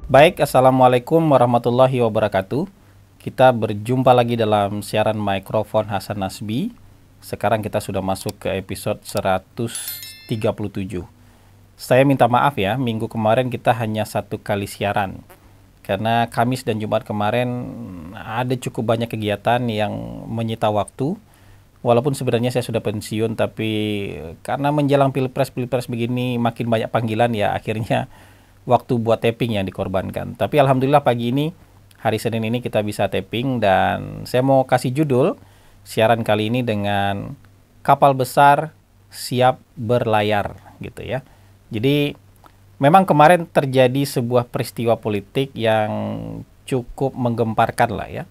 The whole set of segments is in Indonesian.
Baik, Assalamualaikum warahmatullahi wabarakatuh. Kita berjumpa lagi dalam siaran mikrofon Hasan Nasbi. Sekarang kita sudah masuk ke episode 137. Saya minta maaf ya, minggu kemarin kita hanya satu kali siaran. Karena Kamis dan Jumat kemarin ada cukup banyak kegiatan yang menyita waktu. Walaupun sebenarnya saya sudah pensiun, tapi karena menjelang pilpres begini makin banyak panggilan ya, akhirnya waktu buat taping yang dikorbankan. Tapi alhamdulillah pagi ini, hari Senin ini kita bisa taping, dan saya mau kasih judul siaran kali ini dengan kapal besar siap berlayar gitu ya. Jadi memang kemarin terjadi sebuah peristiwa politik yang cukup menggemparkan lah ya.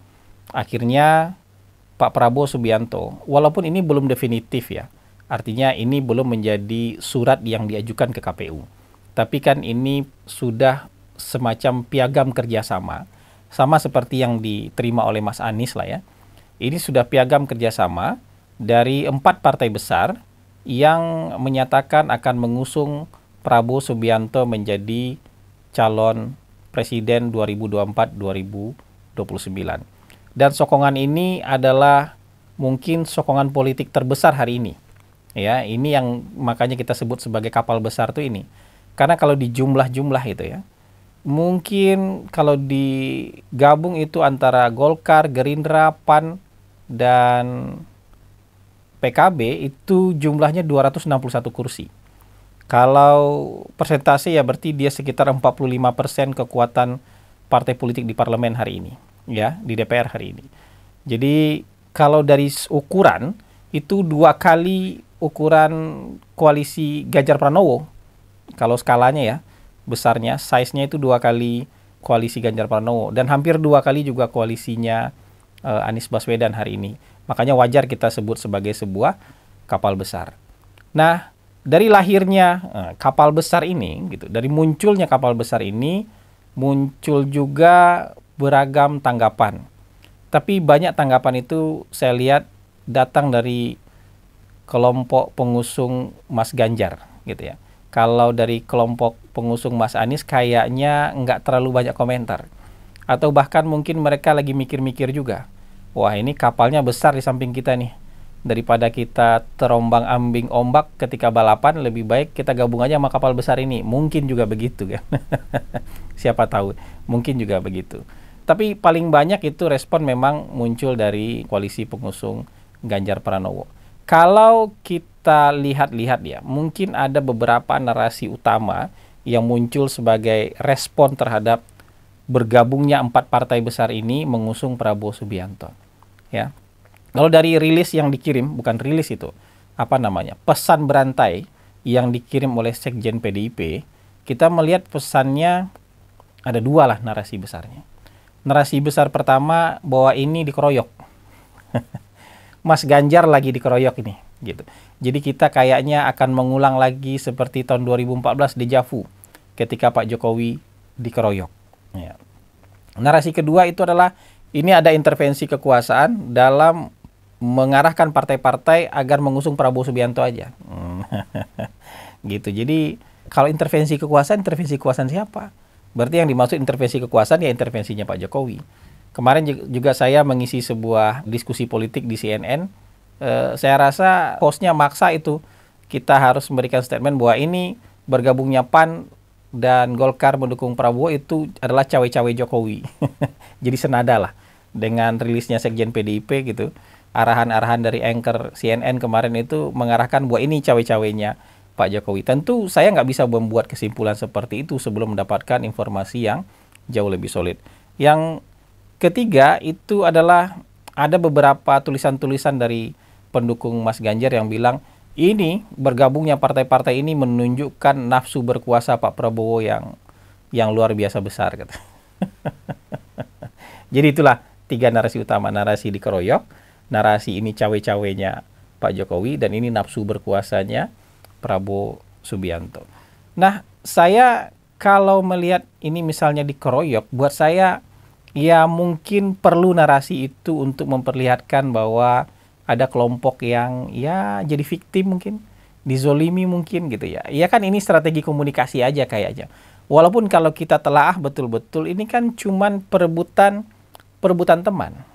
Akhirnya Pak Prabowo Subianto, walaupun ini belum definitif ya, artinya ini belum menjadi surat yang diajukan ke KPU. Tapi kan ini sudah semacam piagam kerjasama, sama seperti yang diterima oleh Mas Anies lah ya. Ini sudah piagam kerjasama dari 4 partai besar yang menyatakan akan mengusung Prabowo Subianto menjadi calon presiden 2024-2029. Dan sokongan ini adalah mungkin sokongan politik terbesar hari ini. Ya, ini yang makanya kita sebut sebagai kapal besar tuh ini. Karena kalau di jumlah-jumlah itu ya, mungkin kalau digabung itu antara Golkar, Gerindra, PAN, dan PKB itu jumlahnya 261 kursi. Kalau persentase ya berarti dia sekitar 45% kekuatan partai politik di parlemen hari ini. Ya, di DPR hari ini. Jadi kalau dari ukuran itu 2 kali ukuran koalisi Ganjar Pranowo. Kalau skalanya ya, besarnya, size-nya itu 2 kali koalisi Ganjar Pranowo, dan hampir 2 kali juga koalisinya Anies Baswedan hari ini. Makanya wajar kita sebut sebagai sebuah kapal besar. Nah, dari lahirnya kapal besar ini gitu, dari munculnya kapal besar ini muncul juga beragam tanggapan. Tapi banyak tanggapan itu saya lihat datang dari kelompok pengusung Mas Ganjar gitu ya. Kalau dari kelompok pengusung Mas Anies kayaknya nggak terlalu banyak komentar. Atau bahkan mungkin mereka lagi mikir-mikir juga. Wah, ini kapalnya besar di samping kita nih. Daripada kita terombang-ambing ombak ketika balapan, lebih baik kita gabung aja sama kapal besar ini. Mungkin juga begitu kan. Siapa tahu, mungkin juga begitu. Tapi paling banyak itu respon memang muncul dari koalisi pengusung Ganjar Pranowo. Kalau kita lihat-lihat ya, mungkin ada beberapa narasi utama yang muncul sebagai respon terhadap bergabungnya 4 partai besar ini mengusung Prabowo Subianto. Ya. Kalau dari rilis yang dikirim, bukan rilis itu, pesan berantai yang dikirim oleh Sekjen PDIP, kita melihat pesannya ada 2 lah narasi besarnya. Narasi besar pertama bahwa ini dikeroyok. Mas Ganjar lagi dikeroyok ini, gitu. Jadi kita kayaknya akan mengulang lagi seperti tahun 2014 dejavu ketika Pak Jokowi dikeroyok. Ya. Narasi kedua itu adalah ini ada intervensi kekuasaan dalam mengarahkan partai-partai agar mengusung Prabowo Subianto aja. Gitu. Jadi kalau intervensi kekuasaan siapa? Berarti yang dimaksud intervensi kekuasaan ya intervensinya Pak Jokowi. Kemarin juga saya mengisi sebuah diskusi politik di CNN. Saya rasa hostnya maksa itu. Kita harus memberikan statement bahwa ini bergabungnya PAN dan Golkar mendukung Prabowo itu adalah cawe-cawe Jokowi. Jadi senada lah dengan rilisnya Sekjen PDIP gitu. Arahan-arahan dari anchor CNN kemarin itu mengarahkan bahwa ini cawe-cawenya Pak Jokowi. Tentu saya nggak bisa membuat kesimpulan seperti itu sebelum mendapatkan informasi yang jauh lebih solid. Yang ketiga itu adalah ada beberapa tulisan-tulisan dari pendukung Mas Ganjar yang bilang ini bergabungnya partai-partai ini menunjukkan nafsu berkuasa Pak Prabowo yang luar biasa besar. Gitu. Jadi itulah 3 narasi utama. Narasi dikeroyok, narasi ini cawe-cawenya Pak Jokowi, dan ini nafsu berkuasanya Prabowo Subianto. Nah, saya kalau melihat ini misalnya dikeroyok, buat saya ya mungkin perlu narasi itu untuk memperlihatkan bahwa ada kelompok yang ya jadi victim mungkin, dizolimi mungkin gitu ya. Ya kan ini strategi komunikasi aja kayaknya. Walaupun kalau kita telaah betul-betul ini kan cuman perebutan teman.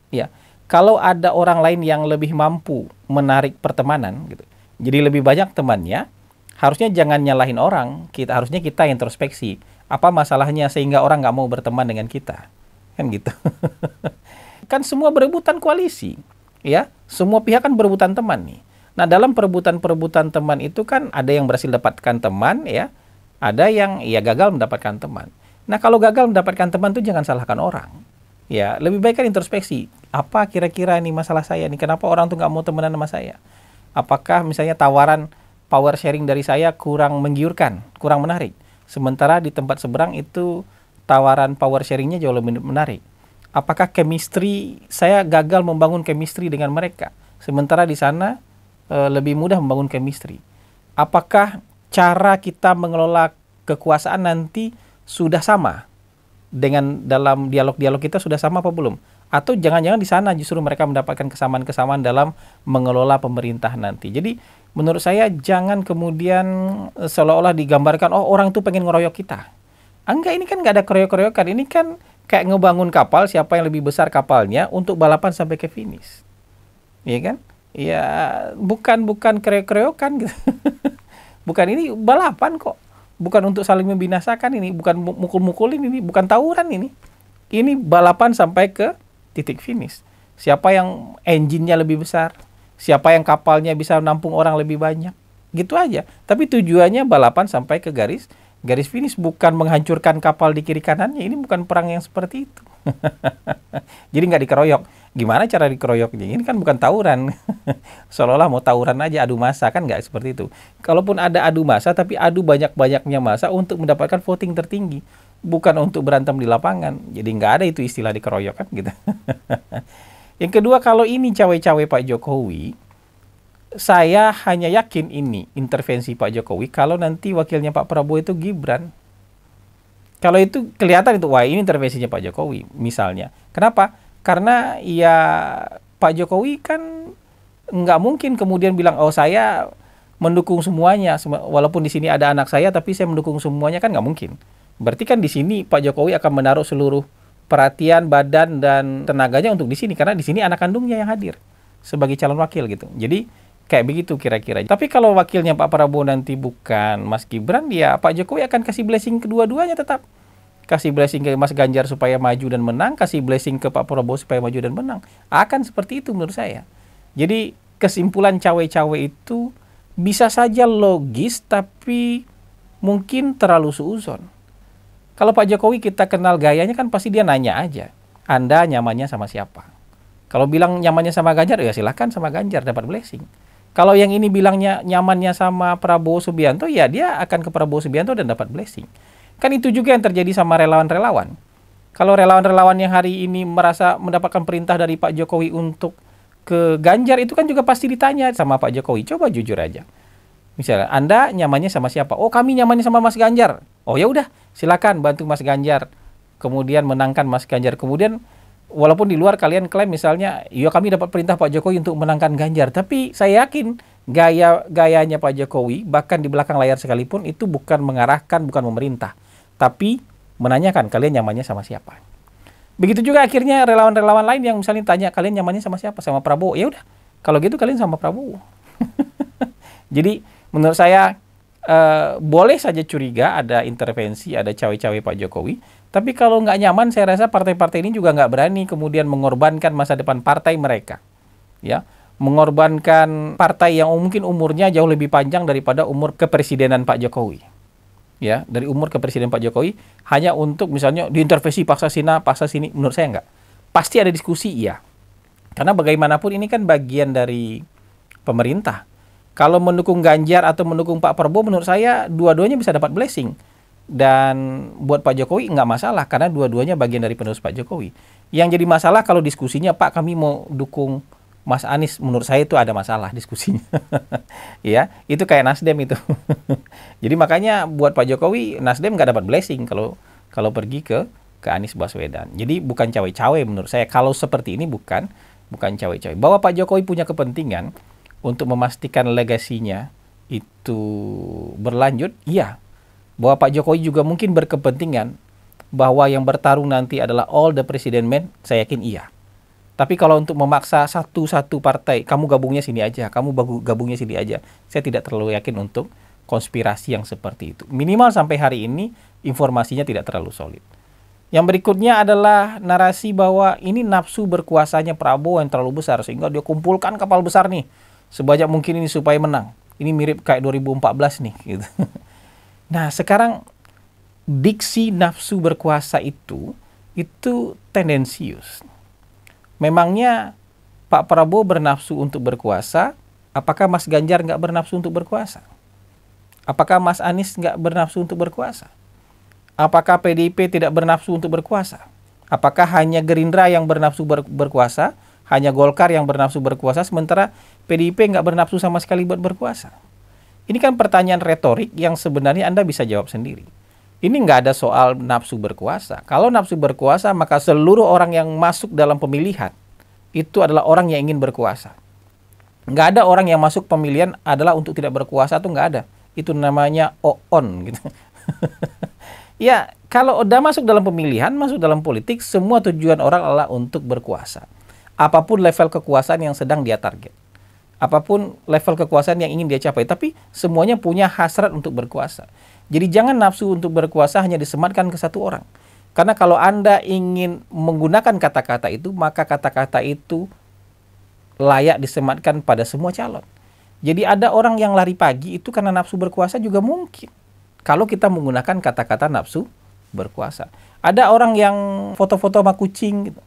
Ya, kalau ada orang lain yang lebih mampu menarik pertemanan, gitu, jadi lebih banyak temannya, harusnya jangan nyalahin orang. Harusnya kita introspeksi. Apa masalahnya sehingga orang nggak mau berteman dengan kita? Kan gitu. Kan semua berebutan koalisi, ya. Semua pihak kan berebutan teman nih. Nah, dalam perebutan teman itu kan ada yang berhasil dapatkan teman, ya. Ada yang ya gagal mendapatkan teman. Nah, kalau gagal mendapatkan teman tuh jangan salahkan orang. Ya, lebih baik kan introspeksi. Apa kira-kira ini masalah saya nih? Kenapa orang tuh nggak mau temenan sama saya? Apakah misalnya tawaran power sharing dari saya kurang menggiurkan, kurang menarik? Sementara di tempat seberang itu tawaran power sharingnya jauh lebih menarik. Apakah chemistry saya gagal membangun chemistry dengan mereka? Sementara di sana lebih mudah membangun chemistry. Apakah cara kita mengelola kekuasaan nanti sudah sama dengan dalam dialog-dialog kita sudah sama apa belum? Atau jangan-jangan di sana justru mereka mendapatkan kesamaan-kesamaan dalam mengelola pemerintah nanti. Jadi menurut saya jangan kemudian seolah-olah digambarkan oh orang itu pengen ngeroyok kita. Enggak, ini kan nggak ada keroyok-keroyokan. Ini kan kayak ngebangun kapal, siapa yang lebih besar kapalnya untuk balapan sampai ke finish. Iya kan? Ya bukan keroyok-keroyokan gitu. Bukan, ini balapan kok. Bukan untuk saling membinasakan ini, bukan mukul-mukulin ini, bukan tawuran ini. Ini balapan sampai ke titik finish. Siapa yang engine-nya lebih besar, siapa yang kapalnya bisa menampung orang lebih banyak. Gitu aja. Tapi tujuannya balapan sampai ke garis finish, bukan menghancurkan kapal di kiri kanannya. Ini bukan perang yang seperti itu. Jadi nggak dikeroyok. Gimana cara dikeroyoknya? Ini kan bukan tawuran. Seolah-olah mau tawuran aja, adu massa, kan nggak seperti itu. Kalaupun ada adu massa, tapi adu banyak-banyaknya massa untuk mendapatkan voting tertinggi. Bukan untuk berantem di lapangan. Jadi nggak ada itu istilah dikeroyok kan gitu. Yang kedua, kalau ini cawe-cawe Pak Jokowi, saya hanya yakin ini intervensi Pak Jokowi kalau nanti wakilnya Pak Prabowo itu Gibran. Kalau itu kelihatan itu, wah ini intervensinya Pak Jokowi misalnya. Kenapa? Karena ya Pak Jokowi kan nggak mungkin kemudian bilang, oh saya mendukung semuanya. Walaupun di sini ada anak saya, tapi saya mendukung semuanya, kan nggak mungkin. Berarti kan di sini Pak Jokowi akan menaruh seluruh perhatian, badan, dan tenaganya untuk di sini. Karena di sini anak kandungnya yang hadir sebagai calon wakil gitu. Jadi kayak begitu kira-kira. Tapi kalau wakilnya Pak Prabowo nanti bukan Mas Gibran, ya Pak Jokowi akan kasih blessing kedua-duanya tetap. Kasih blessing ke Mas Ganjar supaya maju dan menang, kasih blessing ke Pak Prabowo supaya maju dan menang. Akan seperti itu menurut saya. Jadi kesimpulan cawe-cawe itu bisa saja logis, tapi mungkin terlalu suuzon. Kalau Pak Jokowi kita kenal gayanya kan pasti dia nanya aja, Anda nyamannya sama siapa? Kalau bilang nyamannya sama Ganjar, ya silahkan sama Ganjar, dapat blessing. Kalau yang ini bilangnya nyamannya sama Prabowo Subianto, ya dia akan ke Prabowo Subianto dan dapat blessing. Kan itu juga yang terjadi sama relawan-relawan. Kalau relawan-relawan yang hari ini merasa mendapatkan perintah dari Pak Jokowi untuk ke Ganjar, itu kan juga pasti ditanya sama Pak Jokowi. Coba jujur aja. Misalnya, Anda nyamannya sama siapa? Oh, kami nyamannya sama Mas Ganjar. Oh ya udah, silakan bantu Mas Ganjar. Kemudian menangkan Mas Ganjar. Kemudian walaupun di luar kalian klaim misalnya, ya kami dapat perintah Pak Jokowi untuk menangkan Ganjar. Tapi saya yakin gayanya Pak Jokowi, bahkan di belakang layar sekalipun, itu bukan mengarahkan, bukan memerintah. Tapi menanyakan kalian nyamannya sama siapa. Begitu juga akhirnya relawan-relawan lain yang misalnya tanya kalian nyamannya sama siapa, sama Prabowo. Ya udah, kalau gitu kalian sama Prabowo. Jadi menurut saya boleh saja curiga ada intervensi, ada cawe-cawe Pak Jokowi. Tapi kalau nggak nyaman, saya rasa partai-partai ini juga nggak berani kemudian mengorbankan masa depan partai mereka. Ya, mengorbankan partai yang mungkin umurnya jauh lebih panjang daripada umur kepresidenan Pak Jokowi. Ya, dari umur kepresidenan Pak Jokowi hanya untuk misalnya diintervensi paksa sini, menurut saya enggak. Pasti ada diskusi, iya. Karena bagaimanapun ini kan bagian dari pemerintah. Kalau mendukung Ganjar atau mendukung Pak Prabowo, menurut saya dua-duanya bisa dapat blessing. Dan buat Pak Jokowi enggak masalah karena dua-duanya bagian dari penerus Pak Jokowi. Yang jadi masalah kalau diskusinya, Pak kami mau dukung Mas Anies, menurut saya itu ada masalah diskusinya. Ya, itu kayak Nasdem itu. Jadi makanya buat Pak Jokowi, Nasdem nggak dapat blessing kalau pergi ke Anies Baswedan. Jadi bukan cawe-cawe menurut saya. Kalau seperti ini bukan cawe-cawe. Bahwa Pak Jokowi punya kepentingan untuk memastikan legasinya itu berlanjut, iya. Bahwa Pak Jokowi juga mungkin berkepentingan bahwa yang bertarung nanti adalah all the president men, saya yakin iya. Tapi kalau untuk memaksa satu-satu partai, kamu gabungnya sini aja, kamu gabungnya sini aja, saya tidak terlalu yakin untuk konspirasi yang seperti itu. Minimal sampai hari ini informasinya tidak terlalu solid. Yang berikutnya adalah narasi bahwa ini nafsu berkuasanya Prabowo yang terlalu besar sehingga dia kumpulkan kapal besar nih sebanyak mungkin ini supaya menang. Ini mirip kayak 2014 nih gitu. Nah, sekarang diksi nafsu berkuasa itu tendensius. Memangnya Pak Prabowo bernafsu untuk berkuasa, apakah Mas Ganjar nggak bernafsu untuk berkuasa? Apakah Mas Anies nggak bernafsu untuk berkuasa? Apakah PDIP tidak bernafsu untuk berkuasa? Apakah hanya Gerindra yang bernafsu berkuasa? Hanya Golkar yang bernafsu berkuasa, sementara PDIP nggak bernafsu sama sekali buat berkuasa? Ini kan pertanyaan retorik yang sebenarnya Anda bisa jawab sendiri. Ini nggak ada soal nafsu berkuasa. Kalau nafsu berkuasa, maka seluruh orang yang masuk dalam pemilihan itu adalah orang yang ingin berkuasa. Nggak ada orang yang masuk pemilihan adalah untuk tidak berkuasa, tuh nggak ada. Itu namanya on gitu. Ya, kalau udah masuk dalam pemilihan, masuk dalam politik, semua tujuan orang adalah untuk berkuasa. Apapun level kekuasaan yang sedang dia target. Apapun level kekuasaan yang ingin dia capai. Tapi semuanya punya hasrat untuk berkuasa. Jadi jangan nafsu untuk berkuasa hanya disematkan ke satu orang. Karena kalau Anda ingin menggunakan kata-kata itu, maka kata-kata itu layak disematkan pada semua calon. Jadi ada orang yang lari pagi itu karena nafsu berkuasa juga mungkin. Kalau kita menggunakan kata-kata nafsu berkuasa. Ada orang yang foto-foto sama kucing gitu,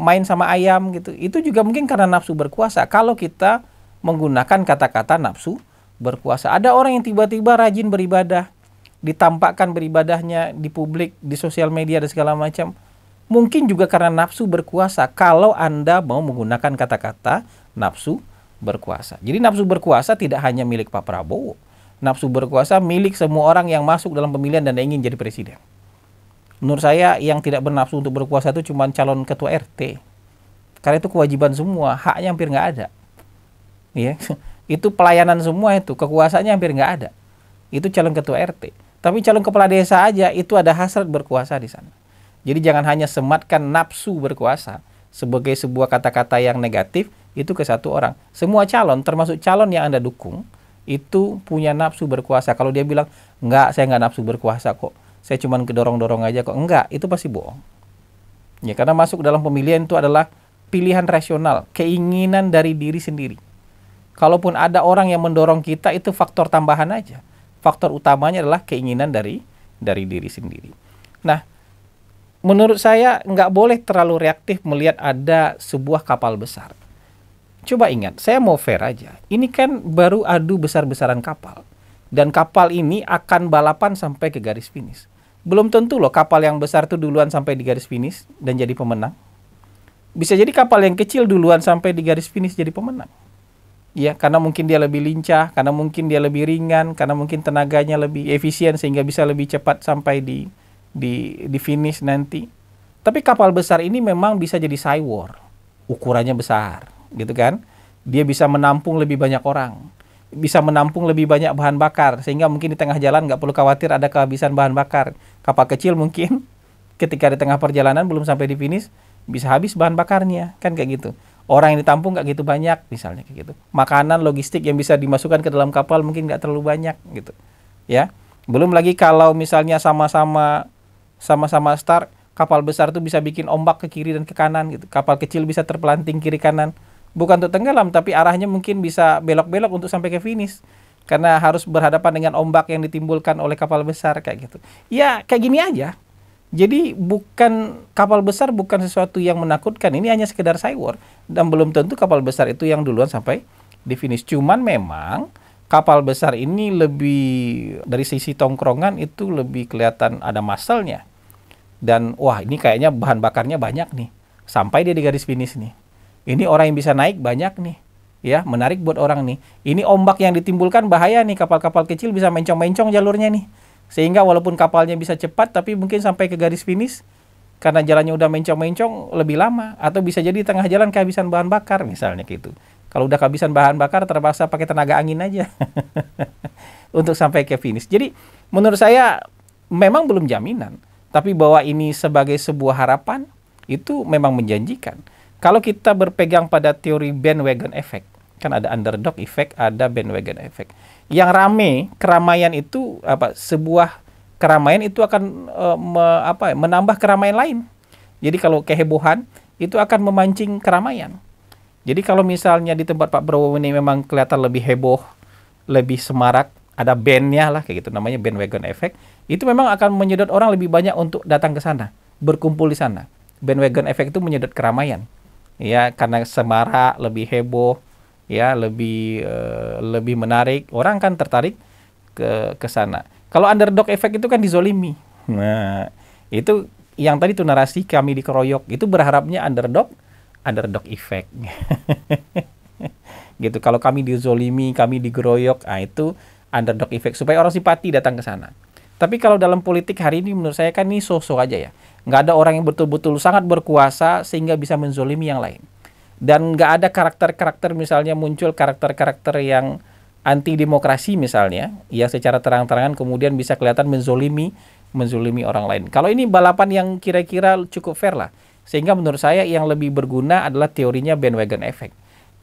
main sama ayam gitu. Itu juga mungkin karena nafsu berkuasa. Kalau kita menggunakan kata-kata nafsu berkuasa. Ada orang yang tiba-tiba rajin beribadah, ditampakkan beribadahnya di publik, di sosial media dan segala macam. Mungkin juga karena nafsu berkuasa kalau Anda mau menggunakan kata-kata nafsu berkuasa. Jadi nafsu berkuasa tidak hanya milik Pak Prabowo. Nafsu berkuasa milik semua orang yang masuk dalam pemilihan dan ingin jadi presiden. Menurut saya yang tidak bernafsu untuk berkuasa itu cuma calon ketua RT. Karena itu kewajiban semua, haknya hampir nggak ada. Ya, itu pelayanan semua itu, kekuasaannya hampir nggak ada. Itu calon ketua RT. Tapi calon kepala desa aja itu ada hasrat berkuasa di sana. Jadi jangan hanya sematkan nafsu berkuasa sebagai sebuah kata-kata yang negatif itu ke satu orang. Semua calon, termasuk calon yang Anda dukung, itu punya nafsu berkuasa. Kalau dia bilang, enggak, saya nggak nafsu berkuasa kok, saya cuma kedorong-dorong aja kok, enggak, itu pasti bohong. Ya, karena masuk dalam pemilihan itu adalah pilihan rasional, keinginan dari diri sendiri. Kalaupun ada orang yang mendorong kita, itu faktor tambahan aja. Faktor utamanya adalah keinginan dari diri sendiri. Nah, menurut saya nggak boleh terlalu reaktif melihat ada sebuah kapal besar. Coba ingat, saya mau fair aja. Ini kan baru adu besar-besaran kapal. Dan kapal ini akan balapan sampai ke garis finish. Belum tentu loh kapal yang besar itu duluan sampai di garis finish dan jadi pemenang. Bisa jadi kapal yang kecil duluan sampai di garis finish jadi pemenang. Ya, karena mungkin dia lebih lincah, karena mungkin dia lebih ringan, karena mungkin tenaganya lebih efisien sehingga bisa lebih cepat sampai di finish nanti. Tapi kapal besar ini memang bisa jadi cywar. Ukurannya besar. Gitu kan, dia bisa menampung lebih banyak orang, bisa menampung lebih banyak bahan bakar, sehingga mungkin di tengah jalan nggak perlu khawatir ada kehabisan bahan bakar. Kapal kecil mungkin ketika di tengah perjalanan belum sampai di finish bisa habis bahan bakarnya, kan kayak gitu. Orang yang ditampung nggak gitu banyak, misalnya kayak gitu. Makanan, logistik yang bisa dimasukkan ke dalam kapal mungkin nggak terlalu banyak, gitu. Ya, belum lagi kalau misalnya sama-sama start, kapal besar tuh bisa bikin ombak ke kiri dan ke kanan, gitu. Kapal kecil bisa terpelanting kiri kanan. Bukan untuk tenggelam, tapi arahnya mungkin bisa belok-belok untuk sampai ke finish. Karena harus berhadapan dengan ombak yang ditimbulkan oleh kapal besar, kayak gitu. Ya, kayak gini aja. Jadi kapal besar bukan sesuatu yang menakutkan. Ini hanya sekedar cywar. Dan belum tentu kapal besar itu yang duluan sampai di finish. Cuman memang kapal besar ini lebih, dari sisi tongkrongan itu lebih kelihatan ada muscle-nya. Dan wah, ini kayaknya bahan bakarnya banyak nih. Sampai dia di garis finish nih. Ini orang yang bisa naik banyak nih, ya, menarik buat orang nih. Ini ombak yang ditimbulkan bahaya nih, kapal-kapal kecil bisa mencong-mencong jalurnya nih. Sehingga walaupun kapalnya bisa cepat, tapi mungkin sampai ke garis finish, karena jalannya udah mencong-mencong lebih lama. Atau bisa jadi di tengah jalan kehabisan bahan bakar, misalnya gitu. Kalau udah kehabisan bahan bakar, terpaksa pakai tenaga angin aja untuk sampai ke finish. Jadi menurut saya memang belum jaminan, tapi bahwa ini sebagai sebuah harapan itu memang menjanjikan. Kalau kita berpegang pada teori bandwagon effect, kan ada underdog effect, ada bandwagon effect. Yang rame, keramaian itu sebuah keramaian itu akan menambah keramaian lain. Jadi kalau kehebohan itu akan memancing keramaian. Jadi kalau misalnya di tempat Pak Prabowo ini memang kelihatan lebih heboh, lebih semarak, ada bandnya lah kayak gitu, namanya bandwagon effect, itu memang akan menyedot orang lebih banyak untuk datang ke sana, berkumpul di sana. Bandwagon effect itu menyedot keramaian, ya, karena semarak, lebih heboh, ya, lebih menarik, orang kan tertarik ke sana. Kalau underdog effect itu kan dizolimi. Nah, itu yang tadi tuh narasi kami dikeroyok, itu berharapnya underdog effect. Gitu. Kalau kami dizolimi, kami digeroyok, itu underdog effect supaya orang simpati datang ke sana. Tapi kalau dalam politik hari ini menurut saya kan ini so-so aja ya. Nggak ada orang yang betul-betul sangat berkuasa sehingga bisa menzolimi yang lain. Dan nggak ada karakter-karakter, misalnya muncul karakter-karakter yang anti demokrasi misalnya, yang secara terang-terangan kemudian bisa kelihatan menzolimi orang lain. Kalau ini balapan yang kira-kira cukup fair lah. Sehingga menurut saya yang lebih berguna adalah teorinya bandwagon effect.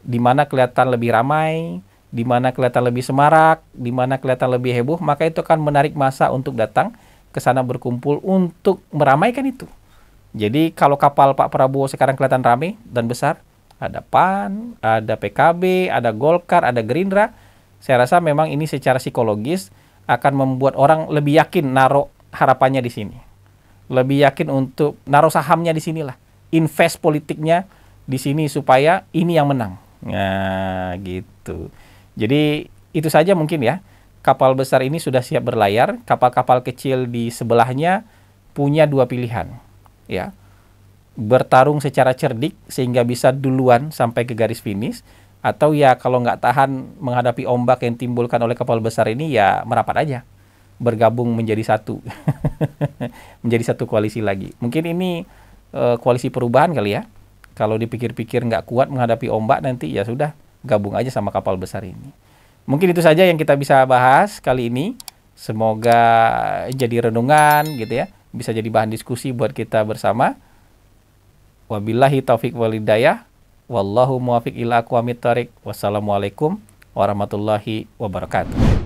Di mana kelihatan lebih ramai, di mana kelihatan lebih semarak, di mana kelihatan lebih heboh, maka itu akan menarik massa untuk datang ke sana berkumpul untuk meramaikan itu. Jadi kalau kapal Pak Prabowo sekarang kelihatan ramai dan besar, ada PAN, ada PKB, ada Golkar, ada Gerindra, saya rasa memang ini secara psikologis akan membuat orang lebih yakin naruh harapannya di sini. Lebih yakin untuk naruh sahamnya di sinilah. Invest politiknya di sini supaya ini yang menang. Nah, gitu. Jadi itu saja mungkin ya. Kapal besar ini sudah siap berlayar, kapal-kapal kecil di sebelahnya punya dua pilihan. Ya. Bertarung secara cerdik sehingga bisa duluan sampai ke garis finish, atau ya kalau nggak tahan menghadapi ombak yang timbulkan oleh kapal besar ini, ya merapat aja, bergabung menjadi satu. Menjadi satu koalisi lagi. Mungkin ini koalisi perubahan kali ya. Kalau dipikir-pikir nggak kuat menghadapi ombak nanti, ya sudah, gabung aja sama kapal besar ini. Mungkin itu saja yang kita bisa bahas kali ini. Semoga jadi renungan gitu ya, bisa jadi bahan diskusi buat kita bersama. Wabillahi taufik walhidayah. Wallahu muwafiq ila aqwamit thoriq. Wassalamualaikum warahmatullahi wabarakatuh.